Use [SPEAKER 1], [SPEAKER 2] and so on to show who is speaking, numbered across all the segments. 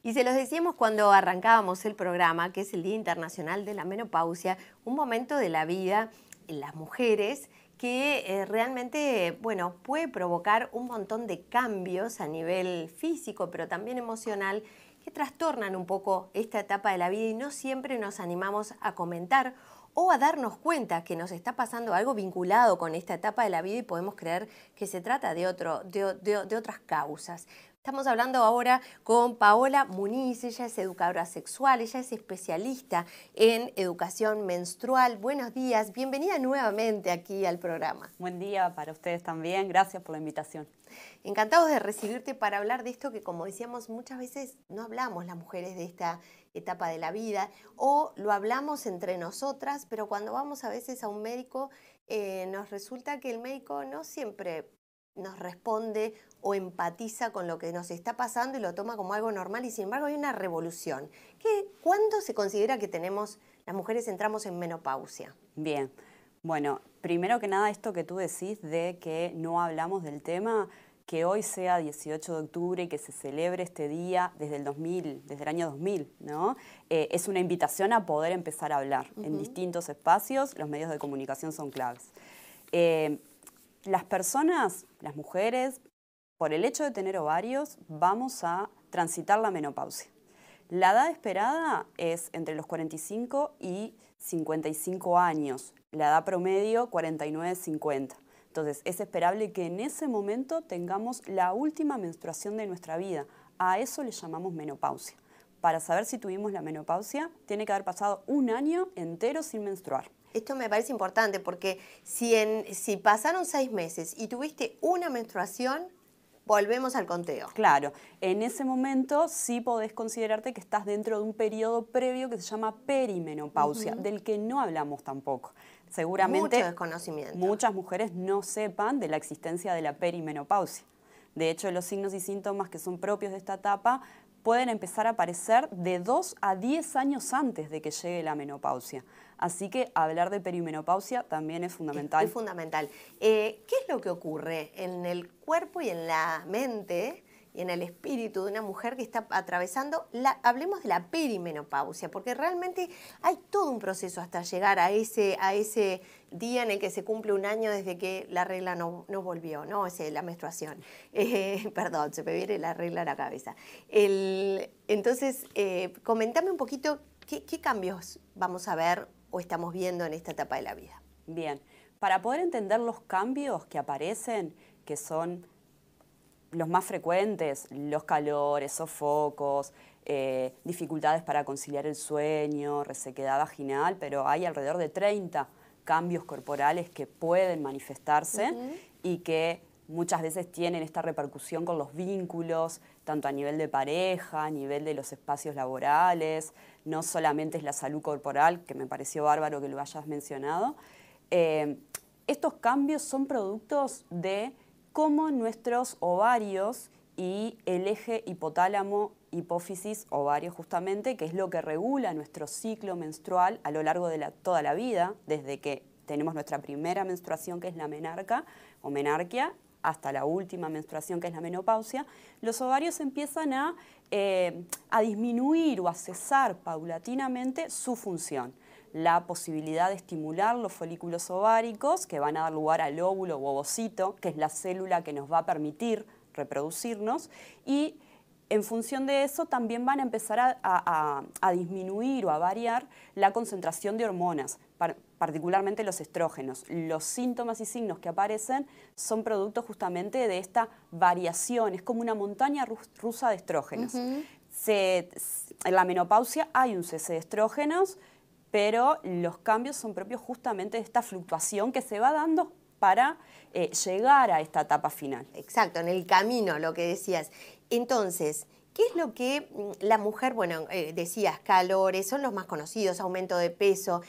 [SPEAKER 1] Y se los decíamos cuando arrancábamos el programa, que es el Día Internacional de la Menopausia, un momento de la vida en las mujeres que realmente, bueno, puede provocar un montón de cambios a nivel físico, pero también emocional, que trastornan un poco esta etapa de la vida y no siempre nos animamos a comentar o a darnos cuenta que nos está pasando algo vinculado con esta etapa de la vida y podemos creer que se trata de otras causas. Estamos hablando ahora con Paola Muniz, ella es educadora sexual, ella es especialista en educación menstrual. Buenos días, bienvenida nuevamente aquí al programa.
[SPEAKER 2] Buen día para ustedes también, gracias por la invitación.
[SPEAKER 1] Encantados de recibirte para hablar de esto que, como decíamos, muchas veces no hablamos las mujeres de esta etapa de la vida o lo hablamos entre nosotras, pero cuando vamos a veces a un médico nos resulta que el médico no siempre nos responde o empatiza con lo que nos está pasando y lo toma como algo normal y sin embargo hay una revolución. ¿Cuándo se considera que las mujeres entramos en menopausia?
[SPEAKER 2] Bien, bueno, primero que nada esto que tú decís de que no hablamos del tema, que hoy sea 18 de octubre y que se celebre este día desde el 2000, desde el año 2000, ¿no? Es una invitación a poder empezar a hablar en distintos espacios, los medios de comunicación son claves. Las personas, las mujeres, por el hecho de tener ovarios, vamos a transitar la menopausia. La edad esperada es entre los 45 y 55 años, la edad promedio 49-50. Entonces es esperable que en ese momento tengamos la última menstruación de nuestra vida. A eso le llamamos menopausia. Para saber si tuvimos la menopausia, tiene que haber pasado un año entero sin menstruar.
[SPEAKER 1] Esto me parece importante porque si pasaron 6 meses y tuviste una menstruación, volvemos al conteo.
[SPEAKER 2] Claro, en ese momento sí podés considerarte que estás dentro de un periodo previo que se llama perimenopausia, del que no hablamos tampoco. Seguramente
[SPEAKER 1] mucho desconocimiento.
[SPEAKER 2] Muchas mujeres no sepan de la existencia de la perimenopausia. De hecho, los signos y síntomas que son propios de esta etapa pueden empezar a aparecer de 2 a 10 años antes de que llegue la menopausia. Así que hablar de perimenopausia también es fundamental.
[SPEAKER 1] Es fundamental. ¿Qué es lo que ocurre en el cuerpo y en la mente y en el espíritu de una mujer que está atravesando, hablemos de la perimenopausia, porque realmente hay todo un proceso hasta llegar a ese día en el que se cumple un año desde que la regla no volvió, ¿no? La menstruación. Perdón, se me viene la regla a la cabeza. Entonces, comentame un poquito qué cambios vamos a ver o estamos viendo en esta etapa de la vida.
[SPEAKER 2] Bien, para poder entender los cambios que aparecen, que son los más frecuentes, los calores, sofocos, dificultades para conciliar el sueño, resequedad vaginal, pero hay alrededor de 30 cambios corporales que pueden manifestarse y que muchas veces tienen esta repercusión con los vínculos, tanto a nivel de pareja, a nivel de los espacios laborales, no solamente es la salud corporal, que me pareció bárbaro que lo hayas mencionado. Estos cambios son productos de cómo nuestros ovarios y el eje hipotálamo-hipófisis ovario justamente, que es lo que regula nuestro ciclo menstrual a lo largo de toda la vida, desde que tenemos nuestra primera menstruación, que es la menarca o menarquia, hasta la última menstruación, que es la menopausia, los ovarios empiezan a disminuir o a cesar paulatinamente su función. La posibilidad de estimular los folículos ováricos, que van a dar lugar al óvulo o ovocito, que es la célula que nos va a permitir reproducirnos, y en función de eso también van a empezar a disminuir o a variar la concentración de hormonas, particularmente los estrógenos. Los síntomas y signos que aparecen son producto justamente de esta variación, es como una montaña rusa de estrógenos. En la menopausia hay un cese de estrógenos, pero los cambios son propios justamente de esta fluctuación que se va dando para llegar a esta etapa final.
[SPEAKER 1] Exacto, en el camino, lo que decías. Entonces, ¿qué es lo que la mujer, bueno, decías, calores, son los más conocidos, aumento de peso,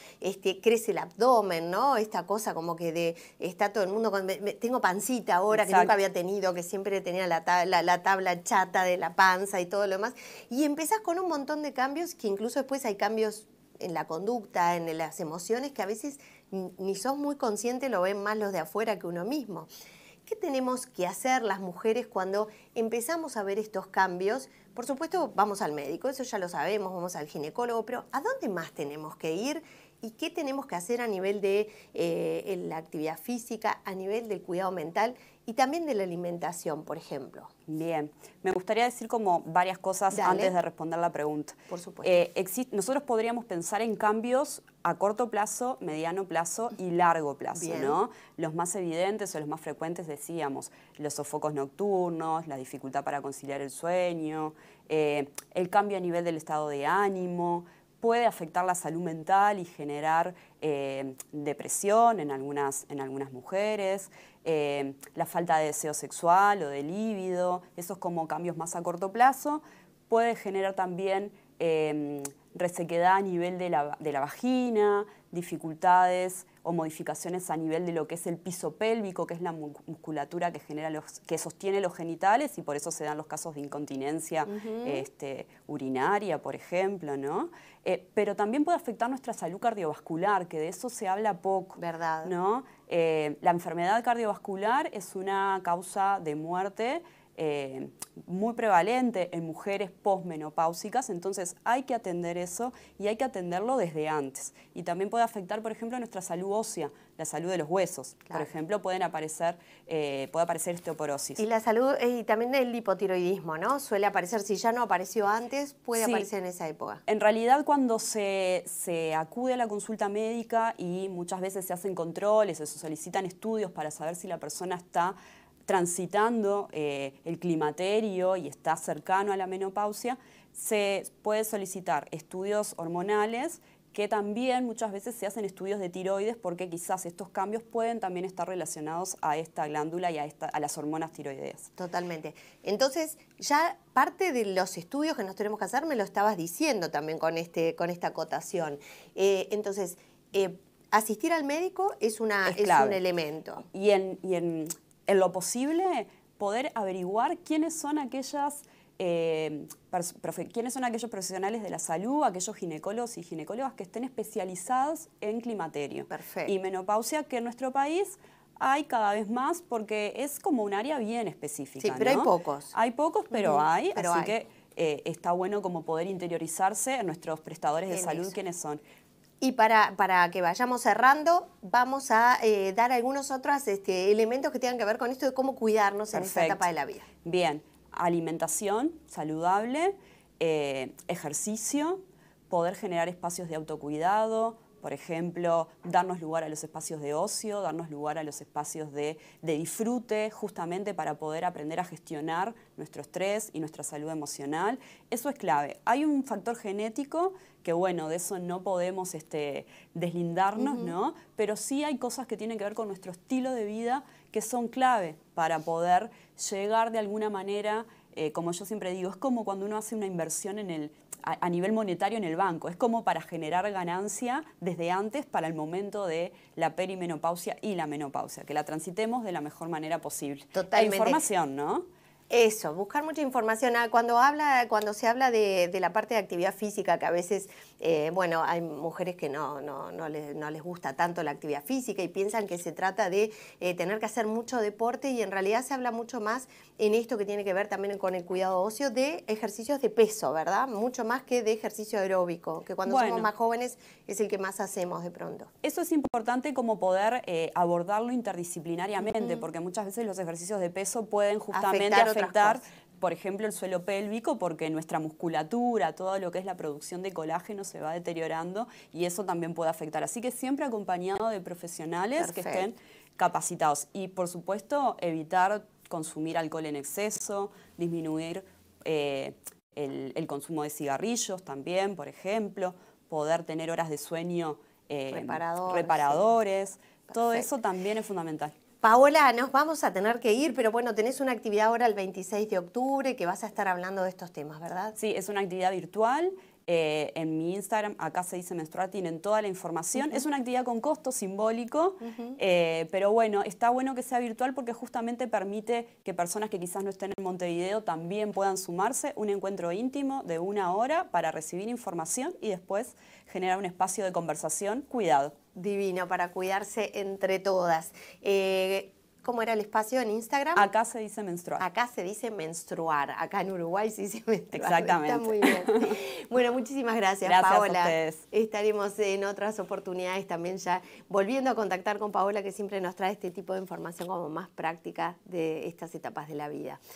[SPEAKER 1] crece el abdomen, ¿no? Esta cosa como que está todo el mundo con, tengo pancita ahora. Exacto. Que nunca había tenido, que siempre tenía la tabla chata de la panza y todo lo demás. Y empezás con un montón de cambios que incluso después hay cambios en la conducta, en las emociones, que a veces ni sos muy consciente, lo ven más los de afuera que uno mismo. ¿Qué tenemos que hacer las mujeres cuando empezamos a ver estos cambios? Por supuesto, vamos al médico, eso ya lo sabemos, vamos al ginecólogo, pero ¿a dónde más tenemos que ir? ¿Y qué tenemos que hacer a nivel de la actividad física, a nivel del cuidado mental y también de la alimentación, por ejemplo?
[SPEAKER 2] Bien, me gustaría decir como varias cosas
[SPEAKER 1] Dale.
[SPEAKER 2] antes de responder la pregunta.
[SPEAKER 1] Por supuesto.
[SPEAKER 2] Nosotros podríamos pensar en cambios a corto plazo, mediano plazo y largo plazo,
[SPEAKER 1] Bien.
[SPEAKER 2] ¿no? Los más evidentes o los más frecuentes decíamos, los sofocos nocturnos, la dificultad para conciliar el sueño, el cambio a nivel del estado de ánimo, puede afectar la salud mental y generar depresión en algunas mujeres, la falta de deseo sexual o de líbido, esos como cambios más a corto plazo. Puede generar también resequedad a nivel de la vagina, dificultades o modificaciones a nivel de lo que es el piso pélvico, que es la musculatura que sostiene los genitales, y por eso se dan los casos de incontinencia urinaria, por ejemplo, ¿no? Pero también puede afectar nuestra salud cardiovascular, que de eso se habla poco.
[SPEAKER 1] ¿Verdad?
[SPEAKER 2] ¿No? La enfermedad cardiovascular es una causa de muerte muy prevalente en mujeres posmenopáusicas, entonces hay que atender eso y hay que atenderlo desde antes. Y también puede afectar, por ejemplo, nuestra salud ósea, la salud de los huesos.
[SPEAKER 1] Claro.
[SPEAKER 2] Por ejemplo, puede aparecer osteoporosis.
[SPEAKER 1] Y la salud, y también el hipotiroidismo, ¿no? Suele aparecer, si ya no apareció antes, puede
[SPEAKER 2] Sí.
[SPEAKER 1] aparecer en esa época.
[SPEAKER 2] En realidad, cuando se acude a la consulta médica y muchas veces se hacen controles o se solicitan estudios para saber si la persona está transitando el climaterio y está cercano a la menopausia, se puede solicitar estudios hormonales, que también muchas veces se hacen estudios de tiroides, porque quizás estos cambios pueden también estar relacionados a esta glándula y a las hormonas tiroideas.
[SPEAKER 1] Totalmente. Entonces, ya parte de los estudios que nos tenemos que hacer me lo estabas diciendo también con esta acotación. Entonces, asistir al médico es un elemento.
[SPEAKER 2] Y en lo posible, poder averiguar quiénes son aquellos profesionales de la salud, aquellos ginecólogos y ginecólogas que estén especializados en climaterio.
[SPEAKER 1] Perfecto.
[SPEAKER 2] Y menopausia, que en nuestro país hay cada vez más, porque es como un área bien específica.
[SPEAKER 1] Sí, pero
[SPEAKER 2] ¿no?
[SPEAKER 1] hay pocos.
[SPEAKER 2] Hay pocos, pero hay,
[SPEAKER 1] pero
[SPEAKER 2] así
[SPEAKER 1] hay.
[SPEAKER 2] que está bueno como poder interiorizarse en nuestros prestadores de salud, quiénes son.
[SPEAKER 1] Y para que vayamos cerrando, vamos a dar algunos otros elementos que tengan que ver con esto de cómo cuidarnos en esta etapa de la vida.
[SPEAKER 2] Bien, alimentación saludable, ejercicio, poder generar espacios de autocuidado, por ejemplo, darnos lugar a los espacios de ocio, darnos lugar a los espacios de disfrute, justamente para poder aprender a gestionar nuestro estrés y nuestra salud emocional. Eso es clave. Hay un factor genético que, bueno, de eso no podemos deslindarnos, ¿no? Pero sí hay cosas que tienen que ver con nuestro estilo de vida que son clave para poder llegar de alguna manera, como yo siempre digo, es como cuando uno hace una inversión a nivel monetario en el banco, es como para generar ganancia desde antes para el momento de la perimenopausia y la menopausia, que la transitemos de la mejor manera posible.
[SPEAKER 1] Totalmente.
[SPEAKER 2] E información, ¿no?
[SPEAKER 1] Eso, buscar mucha información. Cuando se habla de la parte de actividad física, que a veces, bueno, hay mujeres que no les gusta tanto la actividad física y piensan que se trata de tener que hacer mucho deporte, y en realidad se habla mucho más en esto que tiene que ver también con el cuidado óseo, de ejercicios de peso, ¿verdad? Mucho más que de ejercicio aeróbico, que cuando somos más jóvenes es el que más hacemos de pronto.
[SPEAKER 2] Eso es importante, como poder abordarlo interdisciplinariamente, porque muchas veces los ejercicios de peso pueden justamente afectar, por ejemplo, el suelo pélvico, porque nuestra musculatura, todo lo que es la producción de colágeno se va deteriorando, y eso también puede afectar. Así que siempre acompañado de profesionales que estén capacitados. Y, por supuesto, evitar consumir alcohol en exceso, disminuir el consumo de cigarrillos también, por ejemplo, poder tener horas de sueño reparadores. Sí. Todo eso también es fundamental.
[SPEAKER 1] Paola, nos vamos a tener que ir, pero bueno, tenés una actividad ahora el 26 de octubre que vas a estar hablando de estos temas, ¿verdad?
[SPEAKER 2] Sí, es una actividad virtual. En mi Instagram, acá se dice menstruar, tienen toda la información. Es una actividad con costo simbólico, pero bueno, está bueno que sea virtual porque justamente permite que personas que quizás no estén en Montevideo también puedan sumarse. Un encuentro íntimo de 1 hora para recibir información y después generar un espacio de conversación cuidado.
[SPEAKER 1] Divino, para cuidarse entre todas. ¿Cómo era el espacio en Instagram?
[SPEAKER 2] Acá se dice menstruar.
[SPEAKER 1] Acá se dice menstruar. Acá en Uruguay se dice menstruar.
[SPEAKER 2] Exactamente.
[SPEAKER 1] Está muy bien. Bueno, muchísimas gracias,
[SPEAKER 2] Gracias
[SPEAKER 1] Paola.
[SPEAKER 2] a ustedes.
[SPEAKER 1] Estaremos en otras oportunidades también ya volviendo a contactar con Paola, que siempre nos trae este tipo de información como más práctica de estas etapas de la vida.